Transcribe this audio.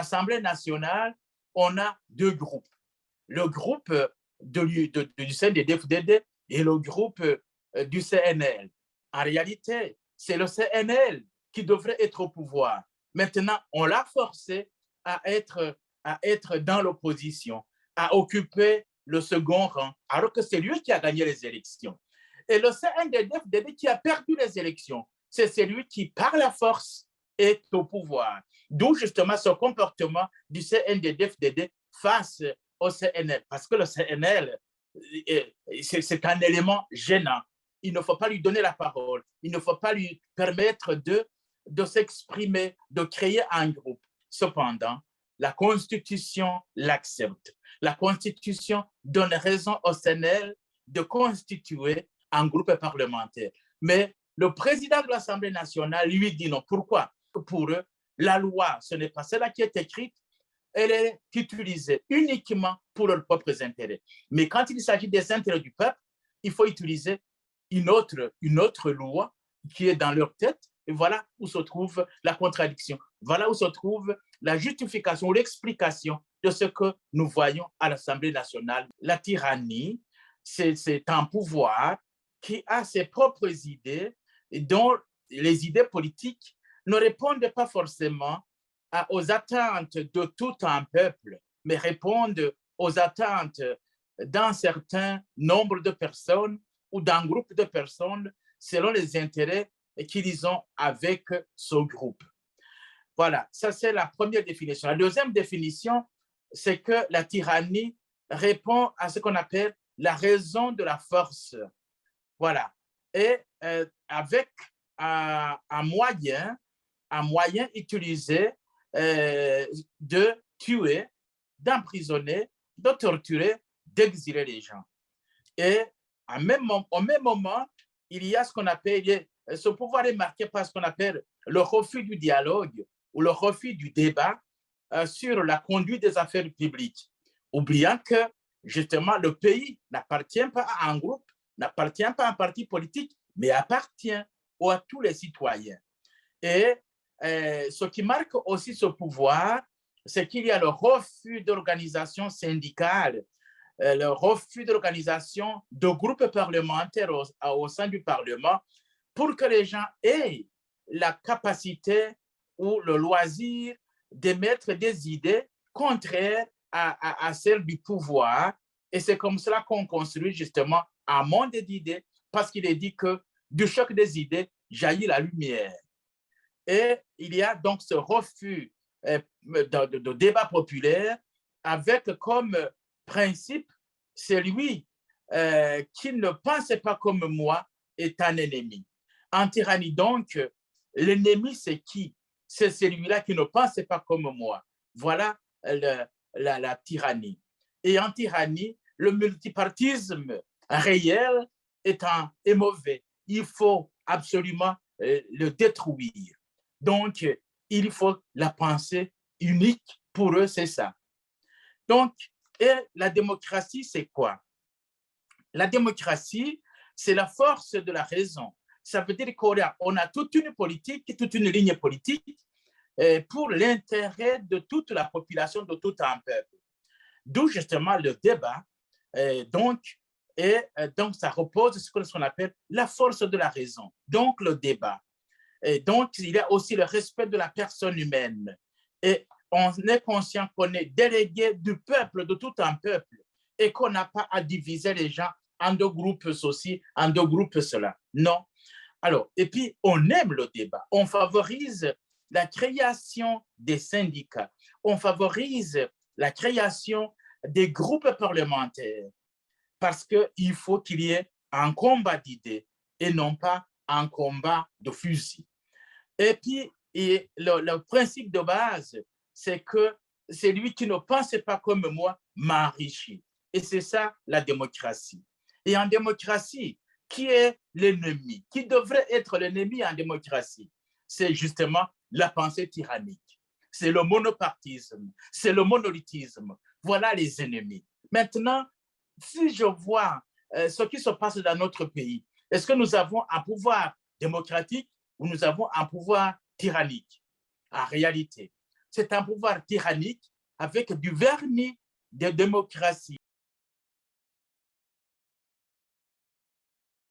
l'Assemblée nationale, on a deux groupes. Le groupe du CNDD-FDD et le groupe du CNL. En réalité, c'est le CNL qui devrait être au pouvoir. Maintenant, on l'a forcé à être dans l'opposition, à occuper le second rang, alors que c'est lui qui a gagné les élections. Et le CNDD-FDD qui a perdu les élections, c'est celui qui, par la force, est au pouvoir. D'où justement ce comportement du CNDD-FDD face au CNL. Parce que le CNL, c'est un élément gênant. Il ne faut pas lui donner la parole. Il ne faut pas lui permettre de s'exprimer, de créer un groupe. Cependant, la Constitution l'accepte. La Constitution donne raison au CNL de constituer un groupe parlementaire. Mais le président de l'Assemblée nationale lui dit non. Pourquoi? Pour eux, la loi, ce n'est pas celle qui est écrite, elle est utilisée uniquement pour leurs propres intérêts. Mais quand il s'agit des intérêts du peuple, il faut utiliser une autre loi qui est dans leur tête. Et voilà où se trouve la contradiction. Voilà où se trouve la justification ou l'explication de ce que nous voyons à l'Assemblée nationale. La tyrannie, c'est un pouvoir qui a ses propres idées et dont les idées politiques ne répondent pas forcément aux attentes de tout un peuple, mais répondent aux attentes d'un certain nombre de personnes ou d'un groupe de personnes selon les intérêts qu'ils ont avec ce groupe. Voilà, ça c'est la première définition. La deuxième définition, c'est que la tyrannie répond à ce qu'on appelle la raison de la force. Voilà. Et avec un moyen utilisé de tuer, d'emprisonner, de torturer, d'exiler les gens. Et au même moment, il y a ce qu'on appelle, ce pouvoir est marqué par ce qu'on appelle le refus du dialogue ou le refus du débat sur la conduite des affaires publiques, oubliant que justement le pays n'appartient pas à un groupe, n'appartient pas à un parti politique, mais appartient à tous les citoyens. Et ce qui marque aussi ce pouvoir, c'est qu'il y a le refus d'organisation syndicale, le refus d'organisation de groupes parlementaires au sein du Parlement pour que les gens aient la capacité ou le loisir d'émettre des idées contraires à celles du pouvoir. Et c'est comme cela qu'on construit justement un monde d'idées, parce qu'il est dit que du choc des idées jaillit la lumière. Et il y a donc ce refus de débat populaire avec comme principe celui qui ne pense pas comme moi est un ennemi. En tyrannie, donc, l'ennemi, c'est qui? C'est celui-là qui ne pense pas comme moi. Voilà la tyrannie. Et en tyrannie, le multipartisme réel est mauvais. Il faut absolument le détruire. Donc, il faut la pensée unique. Pour eux, c'est ça. Donc, et la démocratie, c'est quoi? La démocratie, c'est la force de la raison. Ça veut dire qu'on a toute une politique, toute une ligne politique pour l'intérêt de toute la population, de tout un peuple. D'où justement le débat. Donc, ça repose sur ce qu'on appelle la force de la raison. Donc, le débat. Et donc, il y a aussi le respect de la personne humaine. Et on est conscient qu'on est délégué du peuple, de tout un peuple, et qu'on n'a pas à diviser les gens en deux groupes ceci, en deux groupes cela. Non. Alors, et puis, on aime le débat. On favorise la création des syndicats. On favorise la création des groupes parlementaires parce qu'il faut qu'il y ait un combat d'idées et non pas un combat de fusil. Et puis, le principe de base, c'est que celui qui ne pense pas comme moi m'enrichit. Et c'est ça la démocratie. Et en démocratie, qui est l'ennemi? Qui devrait être l'ennemi en démocratie? C'est justement la pensée tyrannique. C'est le monopartisme, c'est le monolithisme. Voilà les ennemis. Maintenant, si je vois ce qui se passe dans notre pays, est-ce que nous avons un pouvoir démocratique ou nous avons un pouvoir tyrannique? En réalité, c'est un pouvoir tyrannique avec du vernis de démocratie.